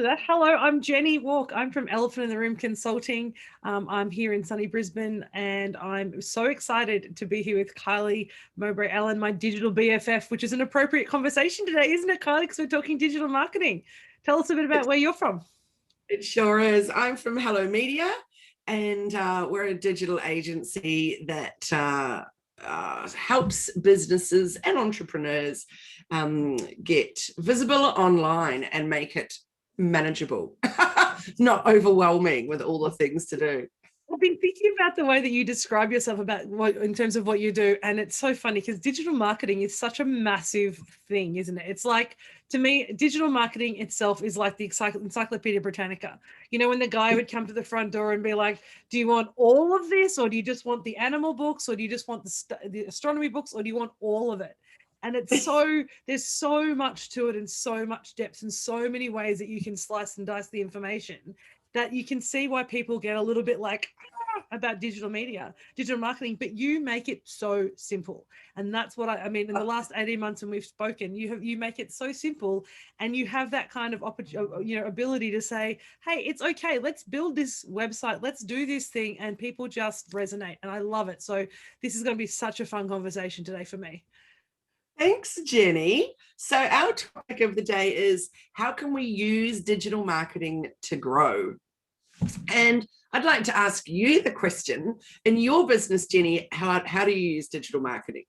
do that. Hello, I'm Jenny Walk. I'm from Elephant in the Room Consulting. I'm here in sunny Brisbane, and I'm so excited to be here with Kylie Mowbray Allen, my digital BFF, which is an appropriate conversation today, isn't it, Kylie? Because we're talking digital marketing. Tell us a bit about where you're from. It sure is. I'm from Hello Media, and we're a digital agency that helps businesses and entrepreneurs get visible online and make it manageable, not overwhelming with all the things to do. I've been thinking about the way that you describe yourself about what in terms of what you do, and it's so funny because digital marketing is such a massive thing, isn't it? It's like, to me, digital marketing itself is like the Encyclopedia Britannica. You know, when the guy would come to the front door and be like, do you want all of this, or do you just want the animal books, or do you just want the astronomy books, or do you want all of it? And it's so, there's so much to it and so much depth and so many ways that you can slice and dice the information, that you can see why people get a little bit like about digital marketing, but you make it so simple. And that's what I mean, in the last 18 months when we've spoken, you make it so simple, and you have that kind of ability to say, hey, it's okay, let's build this website, let's do this thing, and people just resonate. And I love it. So this is going to be such a fun conversation today for me. Thanks, Jenny. So our topic of the day is, how can we use digital marketing to grow? And I'd like to ask you the question, in your business, Jenny, how do you use digital marketing?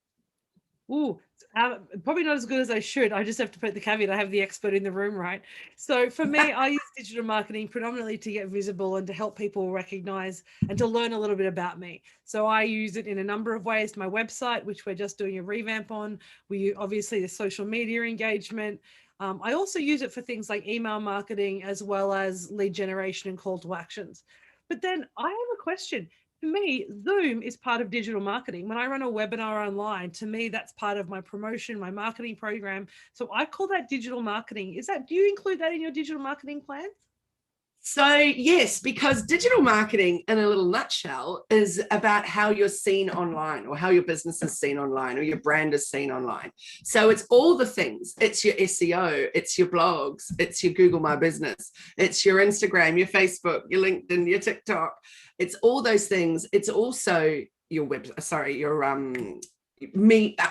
Probably not as good as I should. I just have to put the caveat, I have the expert in the room, right? So for me, I use digital marketing predominantly to get visible and to help people recognize and to learn a little bit about me. So I use it in a number of ways. My website, which we're just doing a revamp on. We obviously the social media engagement. I also use it for things like email marketing, as well as lead generation and call to actions. But then I have a question. For me, Zoom is part of digital marketing. When I run a webinar online, to me, that's part of my promotion, my marketing program. So I call that digital marketing. Do you include that in your digital marketing plans? So yes, because digital marketing in a little nutshell is about how you're seen online, or how your business is seen online, or your brand is seen online. So it's all the things. It's your SEO, it's your blogs, it's your Google My Business, it's your Instagram, your Facebook, your LinkedIn, your TikTok. It's all those things. It's also your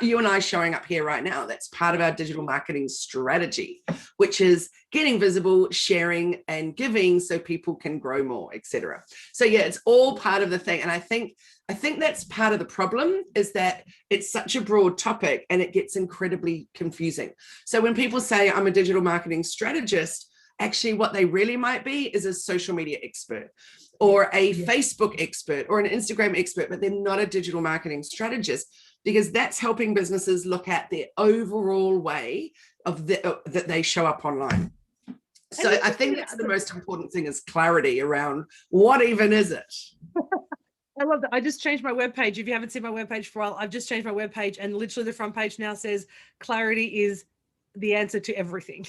you and I showing up here right now. That's part of our digital marketing strategy, which is getting visible, sharing and giving so people can grow more, etc. So yeah, it's all part of the thing. And I think that's part of the problem, is that it's such a broad topic and it gets incredibly confusing. So when people say I'm a digital marketing strategist, actually what they really might be is a social media expert, or a Facebook expert, or an Instagram expert, but they're not a digital marketing strategist, because that's helping businesses look at their overall way of that they show up online. So I think that's the most important thing, is clarity around what even is it. I love that. I just changed my webpage. If you haven't seen my webpage for a while, I've just changed my webpage, and literally the front page now says clarity is the answer to everything.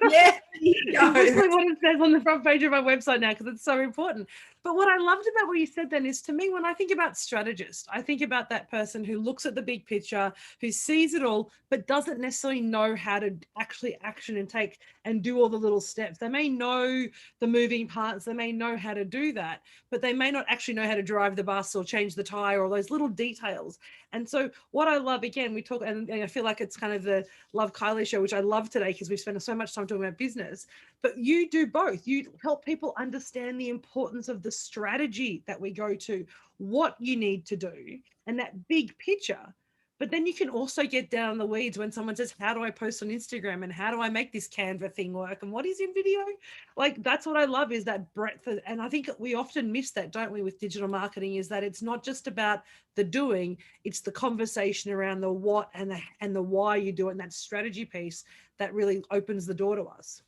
Yeah, it's literally what it says on the front page of my website now, because it's so important. But what I loved about what you said then is, to me, when I think about strategist, I think about that person who looks at the big picture, who sees it all, but doesn't necessarily know how to actually action and take and do all the little steps. They may know the moving parts, they may know how to do that, but they may not actually know how to drive the bus or change the tire, or those little details. And so what I love, again, we talk, and I feel like it's kind of the Love Kylie show, which I love today because we've spent so much time talking about business, but you do both. You help people understand the importance of the strategy that we go to, what you need to do, and that big picture. But then you can also get down the weeds when someone says, how do I post on Instagram, and how do I make this Canva thing work, and what is in video? Like, that's what I love, is that breadth. And I think we often miss that, don't we, with digital marketing, is that it's not just about the doing, it's the conversation around the what and the why you do it, and that strategy piece that really opens the door to us.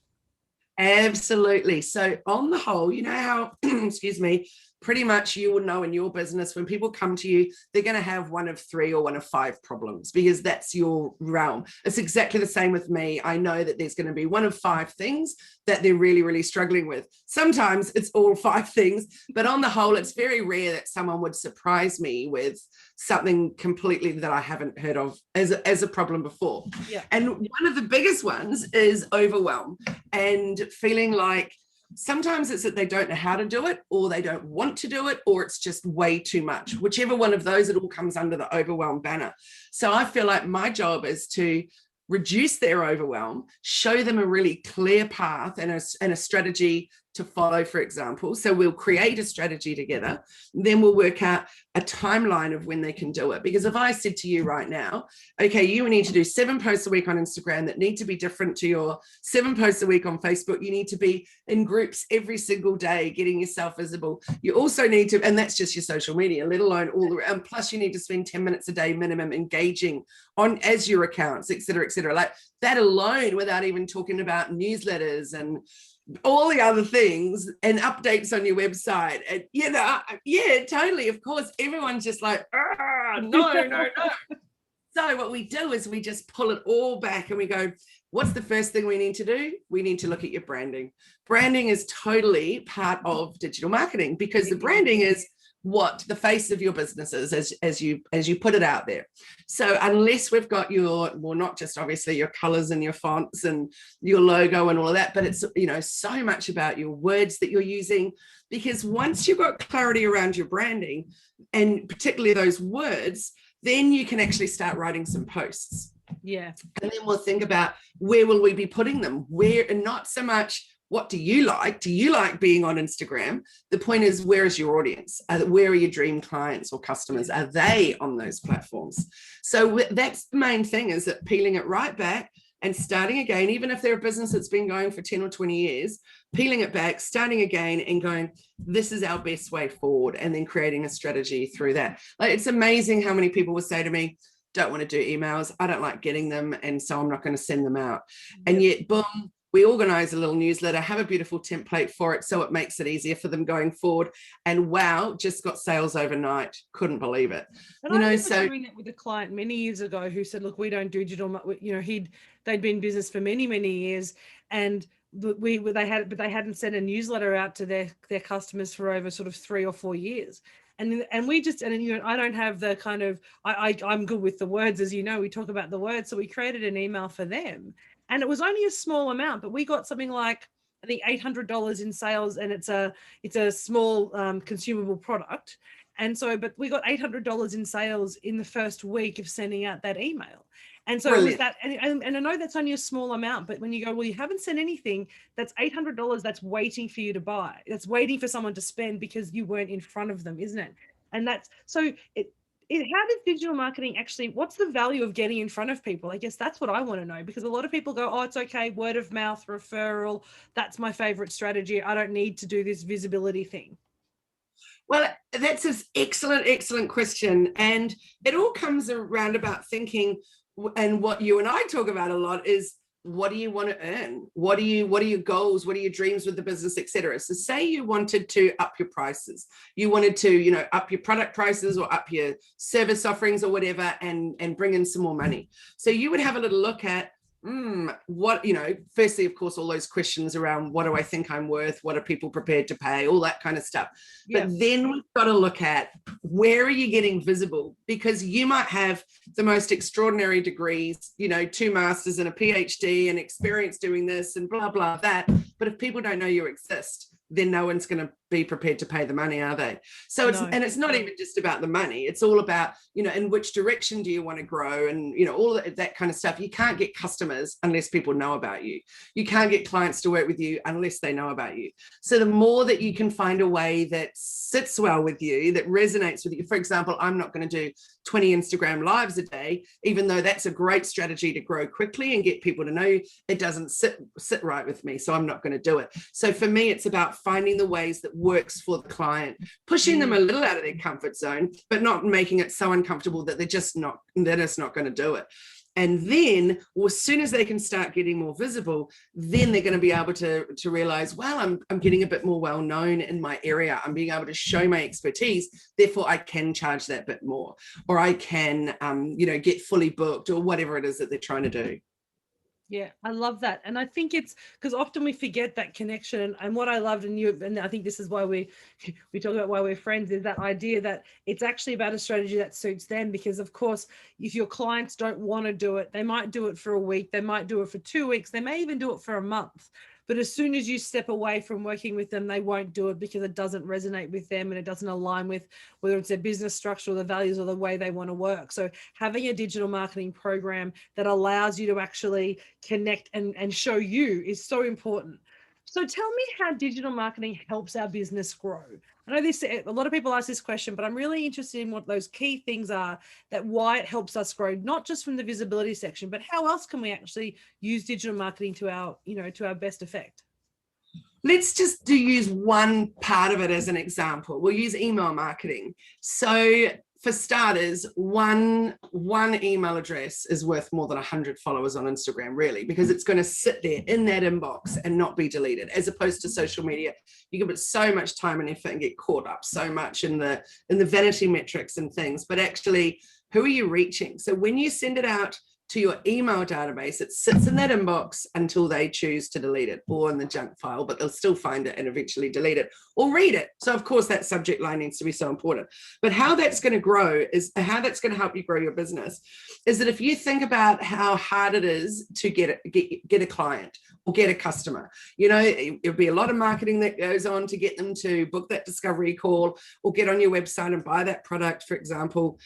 Absolutely. So on the whole, you know how, excuse me, pretty much you will know in your business when people come to you, they're going to have one of 3 or one of 5 problems, because that's your realm. It's exactly the same with me. I know that there's going to be one of 5 things that they're really, really struggling with. Sometimes it's all 5 things, but on the whole, it's very rare that someone would surprise me with something completely that I haven't heard of as a problem before. Yeah. And one of the biggest ones is overwhelm and feeling like sometimes it's that they don't know how to do it, or they don't want to do it, or it's just way too much. Whichever one of those, it all comes under the overwhelm banner. So I feel like my job is to reduce their overwhelm, show them a really clear path and a strategy to follow, for example. So we'll create a strategy together, then we'll work out a timeline of when they can do it. Because if I said to you right now, okay, you need to do 7 posts a week on Instagram that need to be different to your 7 posts a week on Facebook. You need to be in groups every single day, getting yourself visible. You also need to, and that's just your social media, let alone all the, and plus you need to spend 10 minutes a day minimum engaging on as your accounts, et cetera, et cetera. Like that alone, without even talking about newsletters and all the other things and updates on your website. And yeah, totally. Of course, everyone's just like, no. So what we do is we just pull it all back and we go, what's the first thing we need to do? We need to look at your branding. Branding is totally part of digital marketing, because the branding is what the face of your business is as you put it out there. So unless we've got your, well, not just obviously your colors and your fonts and your logo and all of that, but it's, so much about your words that you're using, because once you've got clarity around your branding and particularly those words, then you can actually start writing some posts. Yeah. And then we'll think about where will we be putting them, where, and not so much what do you like? Do you like being on Instagram? The point is, where is your audience? Where are your dream clients or customers? Are they on those platforms? So that's the main thing, is that peeling it right back and starting again, even if they're a business that's been going for 10 or 20 years, peeling it back, starting again and going, this is our best way forward, and then creating a strategy through that. Like, it's amazing how many people will say to me, don't want to do emails. I don't like getting them. And so I'm not going to send them out. And yet, boom, we organize a little newsletter, have a beautiful template for it, so it makes it easier for them going forward. And wow, just got sales overnight. Couldn't believe it. And I was doing that with a client many years ago who said, look, we don't do digital, they'd been in business for many, many years. And they hadn't sent a newsletter out to their customers for over sort of 3 or 4 years. And we just, I don't have the kind of, I'm good with the words, as you know, we talk about the words. So we created an email for them. And it was only a small amount, but we got something like, I think, $800 in sales, and it's a small consumable product. And so, but we got $800 in sales in the first week of sending out that email. And so it was that, and I know that's only a small amount, but when you go, well, you haven't sent anything, that's $800 that's waiting for you to buy. That's waiting for someone to spend because you weren't in front of them, isn't it? And that's, so how does digital marketing actually, what's the value of getting in front of people? I guess that's what I want to know, because a lot of people go, oh, it's okay, word of mouth, referral, that's my favorite strategy. I don't need to do this visibility thing. Well, that's an excellent question. And it all comes around about thinking, and what you and I talk about a lot is, what do you want to earn? What are your goals? What are your dreams with the business, etc.? So say you wanted to up your prices, you wanted to, up your product prices or up your service offerings or whatever, and bring in some more money. So you would have a little look at, what, firstly, of course, all those questions around what do I think I'm worth? What are people prepared to pay? All that kind of stuff. Yeah. But then we've got to look at, where are you getting visible? Because you might have the most extraordinary degrees, 2 masters and a PhD and experience doing this and blah, blah, that. But if people don't know you exist, then no one's going to be prepared to pay the money, are they? So it's not even just about the money. It's all about, in which direction do you want to grow, and, all that kind of stuff. You can't get customers unless people know about you. You can't get clients to work with you unless they know about you. So the more that you can find a way that sits well with you, that resonates with you. For example, I'm not going to do 20 Instagram lives a day, even though that's a great strategy to grow quickly and get people to know you. It doesn't sit right with me, so I'm not going to do it. So for me, it's about finding the ways that works for the client, pushing them a little out of their comfort zone, but not making it so uncomfortable that they're just not going to do it. And then, well, as soon as they can start getting more visible, then they're going to be able to realize, well, I'm getting a bit more well known in my area. I'm being able to show my expertise. Therefore, I can charge that bit more, or I can, get fully booked, or whatever it is that they're trying to do. Yeah, I love that. And I think it's because often we forget that connection. And what I loved in you, and I think this is why we talk about why we're friends, is that idea that it's actually about a strategy that suits them. Because of course, if your clients don't want to do it, they might do it for a week, they might do it for 2 weeks, they may even do it for a month. But as soon as you step away from working with them, they won't do it because it doesn't resonate with them and it doesn't align with whether it's their business structure or the values or the way they want to work. So having a digital marketing program that allows you to actually connect and show you is so important. So tell me how digital marketing helps our business grow. I know a lot of people ask this question, but I'm really interested in what those key things are, that why it helps us grow, not just from the visibility section, but how else can we actually use digital marketing to our best effect? Let's just use one part of it as an example. We'll use email marketing. So for starters, one email address is worth more than 100 followers on Instagram, really, because it's going to sit there in that inbox and not be deleted, as opposed to social media. You can put so much time and effort and get caught up so much in the vanity metrics and things, but actually, who are you reaching? So when you send it out to your email database, it sits in that inbox until they choose to delete it, or in the junk file, but they'll still find it and eventually delete it or read it. So of course that subject line needs to be so important. But how that's going to grow is how that's going to help you grow your business is that if you think about how hard it is to get a client or get a customer, it'll be a lot of marketing that goes on to get them to book that discovery call or get on your website and buy that product, for example.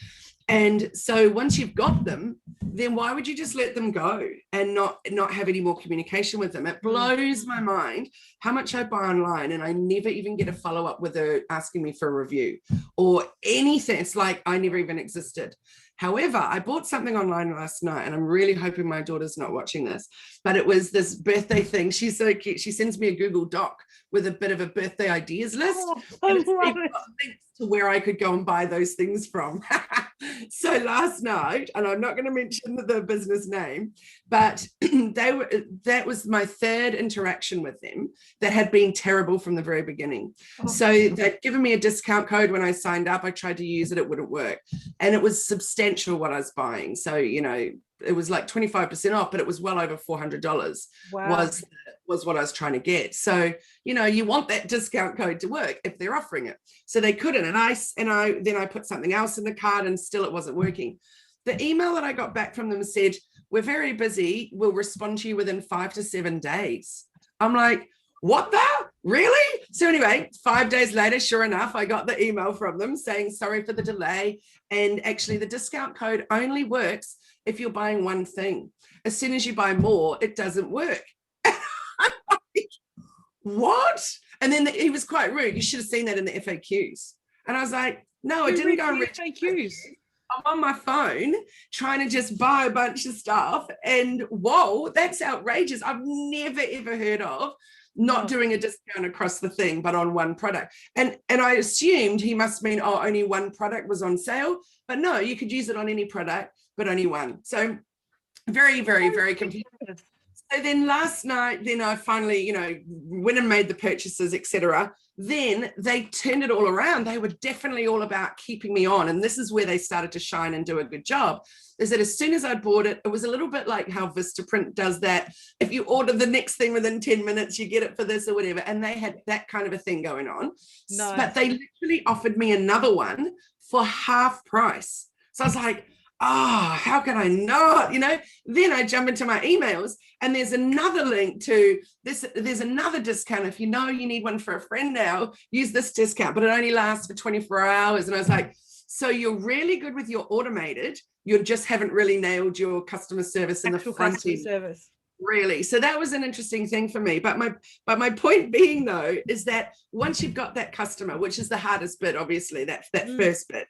And so once you've got them, then why would you just let them go and not have any more communication with them? It blows my mind how much I buy online and I never even get a follow-up with her asking me for a review or anything. It's like I never even existed. However, I bought something online last night, and I'm really hoping my daughter's not watching this, but it was this birthday thing. She's so cute. She sends me a Google Doc with a bit of a birthday ideas list. Oh, I love it. Links to where I could go and buy those things from. So last night, and I'm not going to mention the business name, but that was my third interaction with them that had been terrible from the very beginning. Oh. So they'd given me a discount code when I signed up. I tried to use it, it wouldn't work. And it was substantial what I was buying. So, it was like 25% off, but it was well over $400. Wow. was what I was trying to get. So, you want that discount code to work if they're offering it. So they couldn't. And I put something else in the card and still it wasn't working. The email that I got back from them said, "We're very busy. We'll respond to you within 5 to 7 days." I'm like, what the? Really? So anyway, 5 days later, sure enough, I got the email from them saying, "Sorry for the delay. And actually the discount code only works if you're buying one thing. As soon as you buy more, it doesn't work." I'm like, what? And then he was quite rude. "You should have seen that in the FAQs." And I was like, no, I didn't go and read FAQs. I'm on my phone trying to just buy a bunch of stuff. And whoa, that's outrageous. I've never, ever heard of not doing a discount across the thing, but on one product. And I assumed he must mean, only one product was on sale. But no, you could use it on any product, but only one. So very, very, very confused. So then last night, then I finally, went and made the purchases, etc. Then they turned it all around. They were definitely all about keeping me on. And this is where they started to shine and do a good job. Is that as soon as I bought it, it was a little bit like how Vistaprint does that. If you order the next thing within 10 minutes, you get it for this or whatever. And they had that kind of a thing going on. Nice. But they literally offered me another one for half price. So I was like, how can I not, Then I jump into my emails and there's another link to this. There's another discount. If you need one for a friend now, use this discount, but it only lasts for 24 hours. And I was like, so you're really good with your automated, you just haven't really nailed your customer service in the front end. Service. Really. So that was an interesting thing for me. But my point being though, is that once you've got that customer, which is the hardest bit, obviously, that first bit,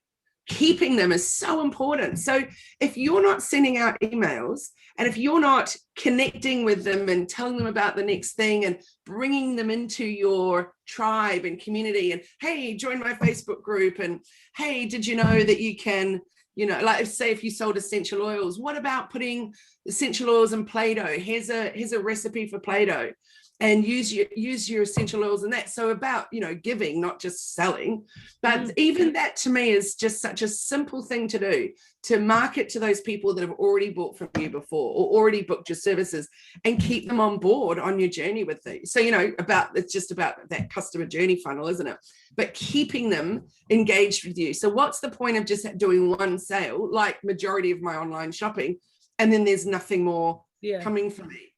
keeping them is so important. So if you're not sending out emails and if you're not connecting with them and telling them about the next thing and bringing them into your tribe and community and, hey, join my Facebook group, and hey, did you know that you can You know, like say if you sold essential oils, what about putting essential oils in Play-Doh? Here's a recipe for Play-Doh, and use your essential oils in that. So about, you know, giving, not just selling. But even that to me is just such a simple thing to do, to market to those people that have already bought from you before or already booked your services, and keep them on board on your journey with you. So, you know, it's just about that customer journey funnel, isn't it? But keeping them engaged with you. So what's the point of just doing one sale, like majority of my online shopping, and then there's nothing more coming from me?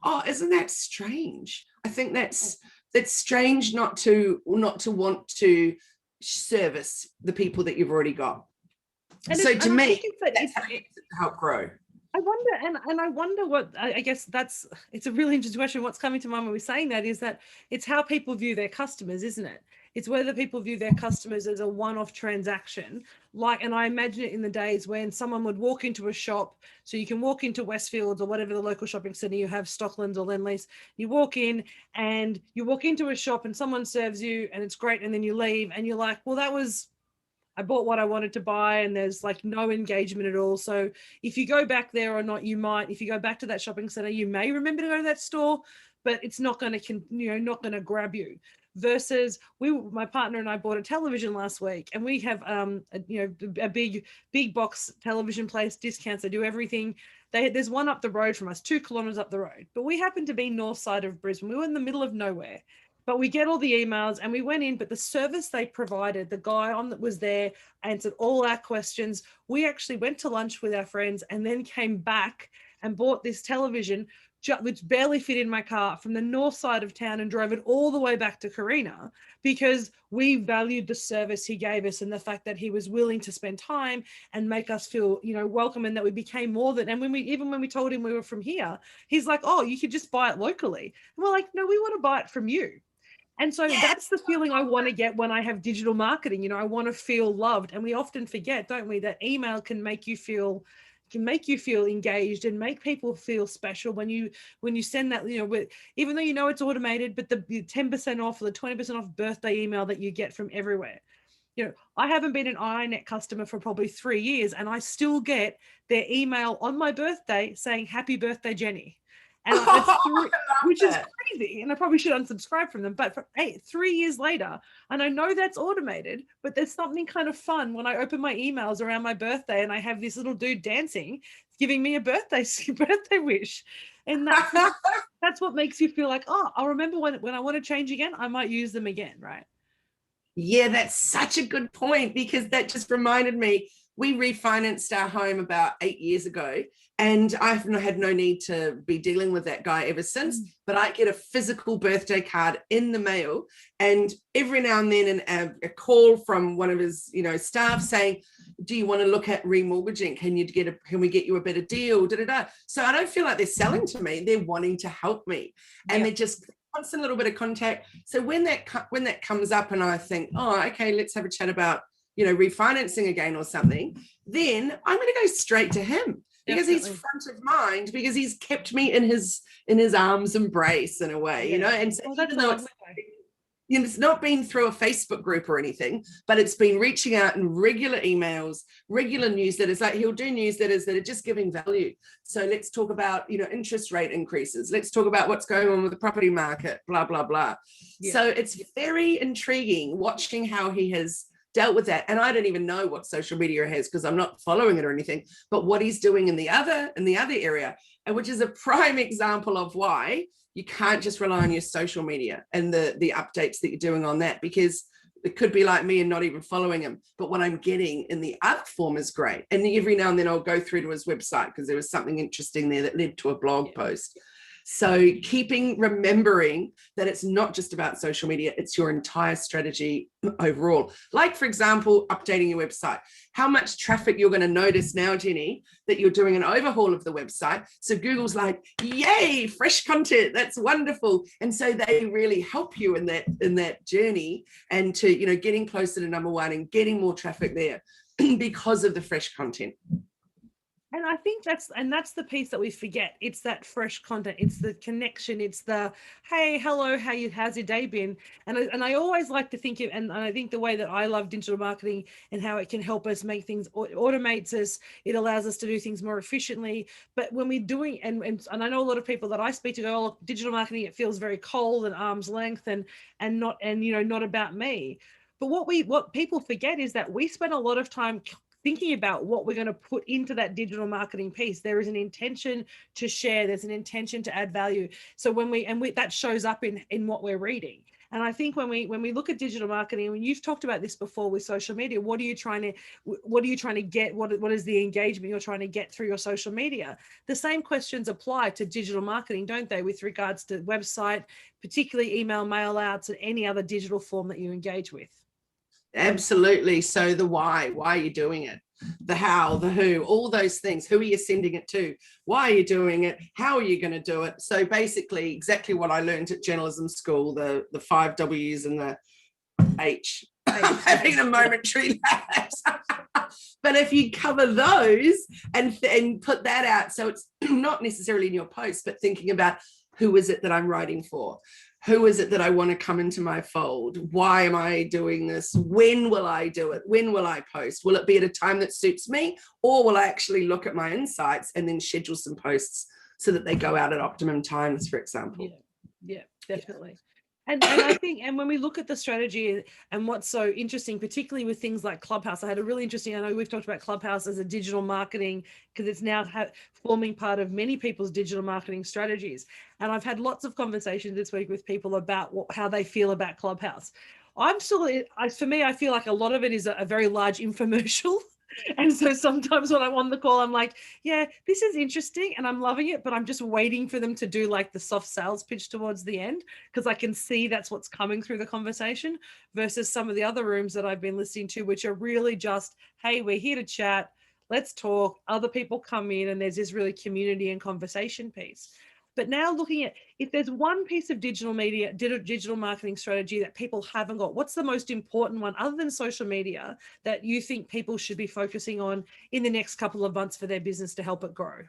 Oh, isn't that strange? I think that's strange not to want to service the people that you've already got. And so to me, that's how you help grow. I wonder, and I wonder what, I guess it's a really interesting question. What's coming to mind when we're saying that is that it's how people view their customers, isn't it? It's whether people view their customers as a one-off transaction. And I imagine it in the days when someone would walk into a shop. So you can walk into Westfields or whatever the local shopping centre you have, Stocklands or Lendlease. You walk in and you walk into a shop and someone serves you and it's great. And then you leave and you're like, well, I bought what I wanted to buy, and there's like no engagement at all. So if you go back there or not, if you go back to that shopping center, you may remember to go to that store, but it's not going to, not going to grab you. Versus my partner and I bought a television last week, and we have a big box television place, discounts. They do everything. There's one up the road from us, 2 kilometers up the road, but we happen to be north side of Brisbane. We were in the middle of nowhere. But we get all the emails and we went in, but the service they provided, the guy that was there answered all our questions. We actually went to lunch with our friends and then came back and bought this television, which barely fit in my car, from the north side of town, and drove it all the way back to Carina because we valued the service he gave us and the fact that he was willing to spend time and make us feel, welcome, and that we became more than. And when we told him we were from here, he's like, oh, you could just buy it locally. And we're like, no, we want to buy it from you. And so that's the feeling I want to get when I have digital marketing. I want to feel loved. And we often forget, don't we, that email can make you feel engaged and make people feel special when you send that, even though it's automated, but the 10% off or the 20% off birthday email that you get from everywhere. I haven't been an iiNet customer for probably 3 years, and I still get their email on my birthday saying, happy birthday, Jenny. And which is crazy. And I probably should unsubscribe from them. But for 3 years later, and I know that's automated, but there's something kind of fun when I open my emails around my birthday and I have this little dude dancing, giving me a birthday wish. And that's what makes you feel like, oh, I'll remember when I want to change again, I might use them again, right? Yeah, that's such a good point, because that just reminded me, we refinanced our home about 8 years ago, and I've had no need to be dealing with that guy ever since, but I get a physical birthday card in the mail, and every now and then a call from one of his, staff saying, do you want to look at remortgaging? Can we get you a better deal? So I don't feel like they're selling to me. They're wanting to help me. And they're just constant little bit of contact. So when that comes up and I think, oh, okay, let's have a chat about, refinancing again or something, then I'm going to go straight to him, because he's front of mind, because he's kept me in his arms embrace in a way, and so even though it's not been through a Facebook group or anything, but it's been reaching out in regular emails, regular newsletters. Like, he'll do newsletters that are just giving value. So let's talk about, interest rate increases. Let's talk about what's going on with the property market, blah, blah, blah. Yeah. So it's very intriguing watching how he has dealt with that. And I don't even know what social media has, because I'm not following it or anything, but what he's doing in the other area, and which is a prime example of why you can't just rely on your social media and the updates that you're doing on that, because it could be like me and not even following him, but what I'm getting in the other form is great. And every now and then I'll go through to his website because there was something interesting there that led to a blog post. So remembering that it's not just about social media, it's your entire strategy overall. Like, for example, updating your website. How much traffic you're going to notice now, Jenny, that you're doing an overhaul of the website. So Google's like, yay, fresh content, that's wonderful. And so they really help you in that journey, and to, getting closer to number one and getting more traffic there because of the fresh content. And I think that's the piece that we forget. It's that fresh content. It's the connection. It's the, hey, hello, how's your day been? And I always like to think of, and I think the way that I love digital marketing and how it can help us make things, automates us. It allows us to do things more efficiently. But when we're doing, and I know a lot of people that I speak to go, oh, digital marketing, it feels very cold and arm's length and not, and not about me. But what people forget is that we spend a lot of time thinking about what we're going to put into that digital marketing piece. There is an intention to share. There's an intention to add value. So that shows up in what we're reading. And I think when we look at digital marketing, when you've talked about this before with social media, what are you trying to get? What is the engagement you're trying to get through your social media? The same questions apply to digital marketing, don't they, with regards to website, particularly email, mail outs, and any other digital form that you engage with. Absolutely. So the why are you doing it? The how, the who, all those things. Who are you sending it to? Why are you doing it? How are you going to do it? So basically exactly what I learned at journalism school, the 5 W's and the H. I'm having a momentary lapse. But if you cover those and put that out, so it's not necessarily in your post, but thinking about who is it that I'm writing for? Who is it that I want to come into my fold? Why am I doing this? When will I do it? When will I post? Will it be at a time that suits me? Or will I actually look at my insights and then schedule some posts so that they go out at optimum times, for example? Yeah, definitely. Yeah. And I think, and when we look at the strategy and what's so interesting, particularly with things like Clubhouse, I had a really interesting, I know we've talked about Clubhouse as a digital marketing, because it's now forming part of many people's digital marketing strategies. And I've had lots of conversations this week with people about how they feel about Clubhouse. For me, I feel like a lot of it is a very large infomercial. And so sometimes when I'm on the call, I'm like, yeah, this is interesting and I'm loving it, but I'm just waiting for them to do like the soft sales pitch towards the end, because I can see that's what's coming through the conversation, versus some of the other rooms that I've been listening to, which are really just, hey, we're here to chat. Let's talk. Other people come in and there's this really community and conversation piece. But now looking at, if there's one piece of digital marketing strategy that people haven't got, what's the most important one other than social media that you think people should be focusing on in the next couple of months for their business to help it grow?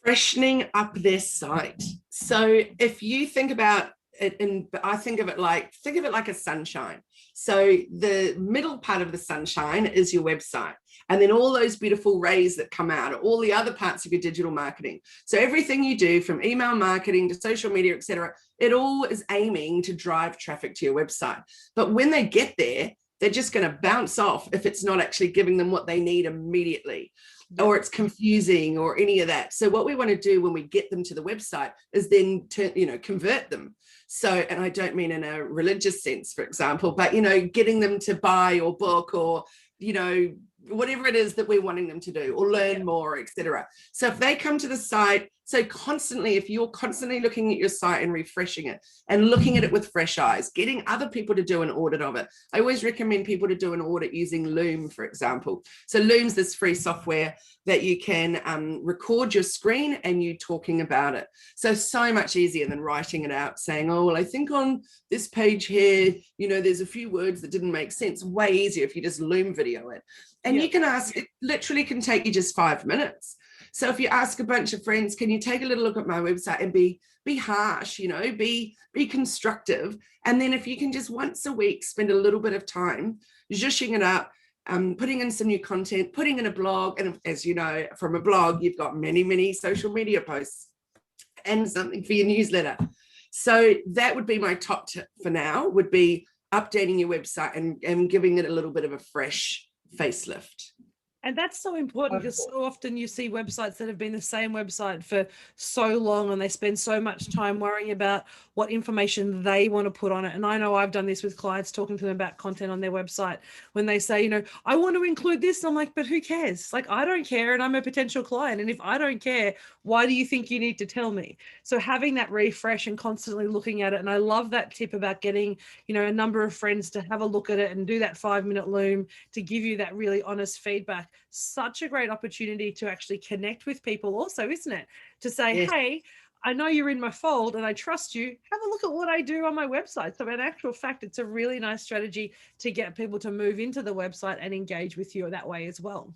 Freshening up their site. So if you think about it, and I think of it like a sunshine. So the middle part of the sunshine is your website. And then all those beautiful rays that come out are all the other parts of your digital marketing. So everything you do, from email marketing to social media, etc., it all is aiming to drive traffic to your website. But when they get there, they're just going to bounce off if it's not actually giving them what they need immediately, or it's confusing or any of that. So what we want to do when we get them to the website is then convert them. So, and I don't mean in a religious sense, for example, but, getting them to buy or book or, whatever it is that we're wanting them to do, or learn more, etc. So if they come to the site, if you're constantly looking at your site and refreshing it and looking at it with fresh eyes, getting other people to do an audit of it. I always recommend people to do an audit using Loom, for example. So Loom's this free software that you can record your screen and you talking about it. So much easier than writing it out, saying, oh, well, I think on this page here, there's a few words that didn't make sense. Way easier if you just Loom video it. And you can ask, it literally can take you just 5 minutes. So if you ask a bunch of friends, can you take a little look at my website and be harsh, be constructive. And then if you can just once a week spend a little bit of time zhushing it up, putting in some new content, putting in a blog. And as you know, from a blog, you've got many, many social media posts and something for your newsletter. So that would be my top tip for now, would be updating your website and giving it a little bit of a fresh facelift. And that's so important, because so often you see websites that have been the same website for so long and they spend so much time worrying about what information they want to put on it. And I know I've done this with clients, talking to them about content on their website, when they say, I want to include this. And I'm like, but who cares? Like, I don't care. And I'm a potential client. And if I don't care, why do you think you need to tell me? So having that refresh and constantly looking at it. And I love that tip about getting, a number of friends to have a look at it and do that 5-minute Loom to give you that really honest feedback. Such a great opportunity to actually connect with people also, isn't it? To say, yes, hey, I know you're in my fold and I trust you. Have a look at what I do on my website. So in actual fact, it's a really nice strategy to get people to move into the website and engage with you that way as well.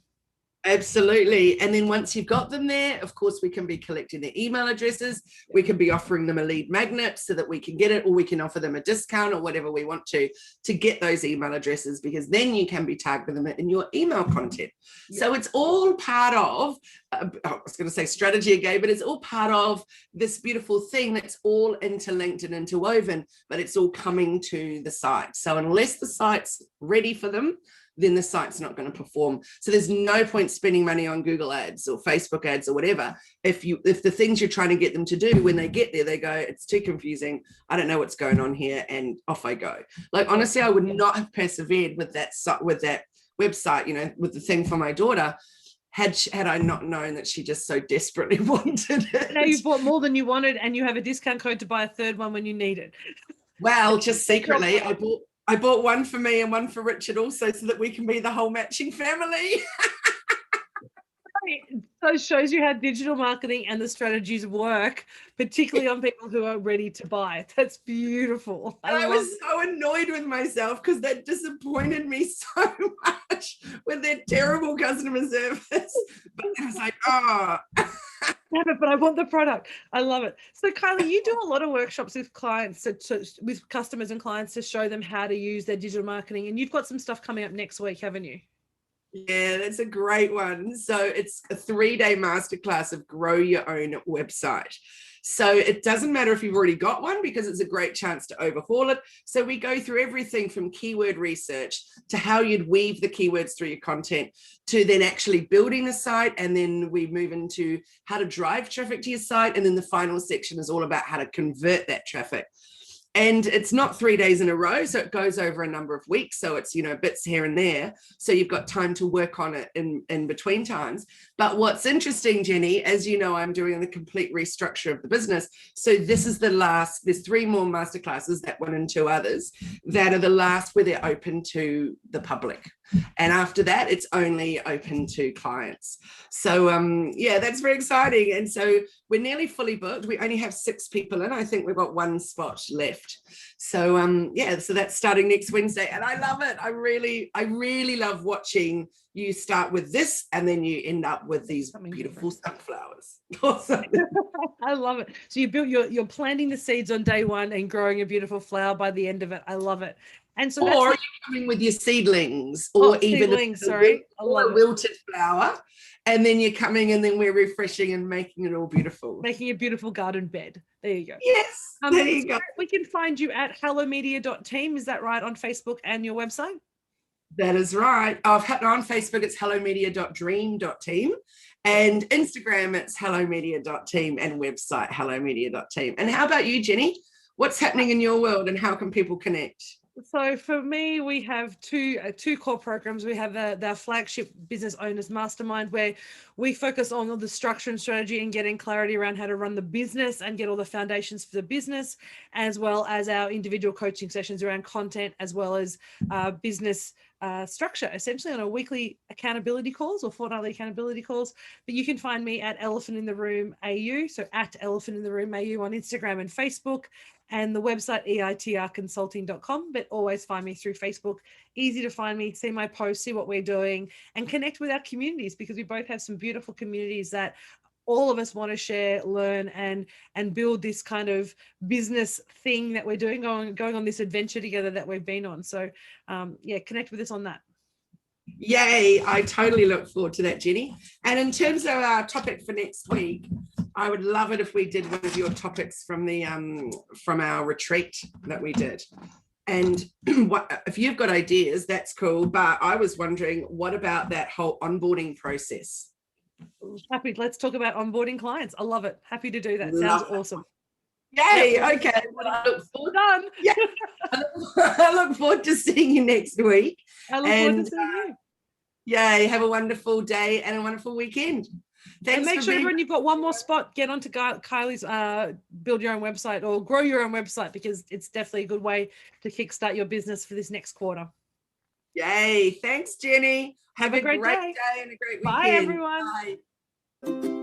Absolutely. And then once you've got them there, of course, we can be collecting their email addresses. We can be offering them a lead magnet so that we can get it, or we can offer them a discount or whatever we want to get those email addresses, because then you can be targeting them in your email content. Yeah. So it's all part of, I was going to say strategy again, but it's all part of this beautiful thing that's all interlinked and interwoven, but it's all coming to the site. So unless the site's ready for them, then the site's not going to perform. So there's no point spending money on Google ads or Facebook ads or whatever if the things you're trying to get them to do, when they get there, they go, it's too confusing, I don't know what's going on here, and off I go. Like, honestly, I would not have persevered with that website, you know, with the thing for my daughter, had I not known that she just so desperately wanted it. Now you've bought more than you wanted, and you have a discount code to buy a third one when you need it. Well, just secretly, I bought one for me and one for Richard also, so that we can be the whole matching family. So it shows you how digital marketing and the strategies work, particularly on people who are ready to buy. That's beautiful. I was so annoyed with myself because that disappointed me so much with their terrible customer service. But I was like, oh. But I want the product. I love it. So Kylie, you do a lot of workshops with clients, with customers and clients, to show them how to use their digital marketing. And you've got some stuff coming up next week, haven't you? Yeah, that's a great one. So it's a 3-day masterclass of grow your own website. So it doesn't matter if you've already got one, because it's a great chance to overhaul it. So we go through everything from keyword research to how you'd weave the keywords through your content, to then actually building the site. And then we move into how to drive traffic to your site. And then the final section is all about how to convert that traffic. And it's not 3 days in a row, so it goes over a number of weeks. So it's, you know, bits here and there. So you've got time to work on it in between times. But what's interesting, Jenny, as you know, I'm doing the complete restructure of the business. So this is the last, there's 3 more masterclasses, that one and 2 others, that are the last where they're open to the public. And after that, it's only open to clients. So yeah, that's very exciting. And so we're nearly fully booked. We only have 6 people in. I think we've got 1 spot left. So yeah, so that's starting next Wednesday. And I love it. I really love watching you start with this and then you end up with these beautiful sunflowers. I love it. So you're planting the seeds on day 1 and growing a beautiful flower by the end of it. I love it. And so or are you coming with your seedlings, or even a wilted flower, and then you're coming and then we're refreshing and making it all beautiful. Making a beautiful garden bed. There you go. Yes, there you go. We can find you at hellomedia.team. Is that right, on Facebook and your website? That is right. On Facebook, it's hellomedia.dream.team. And Instagram, it's hellomedia.team, and website, hellomedia.team. And how about you, Jenny? What's happening in your world and how can people connect? So for me, we have two core programs. We have our flagship Business Owners Mastermind, where we focus on all the structure and strategy and getting clarity around how to run the business and get all the foundations for the business, as well as our individual coaching sessions around content, as well as business structure, essentially on a weekly accountability calls or fortnightly accountability calls. But you can find me at Elephant in the Room AU, so at Elephant in the Room AU on Instagram and Facebook, and the website EITRconsulting.com, but always find me through Facebook. Easy to find me, see my posts, see what we're doing, and connect with our communities, because we both have some beautiful communities that all of us want to share, learn, and build this kind of business thing that we're doing, going on this adventure together that we've been on. So yeah, connect with us on that. Yay, I totally look forward to that, Jenny. And in terms of our topic for next week, I would love it if we did one of your topics from the from our retreat that we did. And if you've got ideas, that's cool. But I was wondering, what about that whole onboarding process? Happy. Let's talk about onboarding clients. I love it. Happy to do that. Sounds awesome. Yay. Yep. Okay. Well, I look forward. Done. Yeah. I look forward to seeing you next week. I look forward to seeing you. Yay. Have a wonderful day and a wonderful weekend. Thanks. And make sure everyone, you've got one more spot. Get onto Kylie's build your own website or grow your own website, because it's definitely a good way to kickstart your business for this next quarter. Yay. Thanks, Jenny. Have a great day and a great weekend. Bye, everyone. Bye.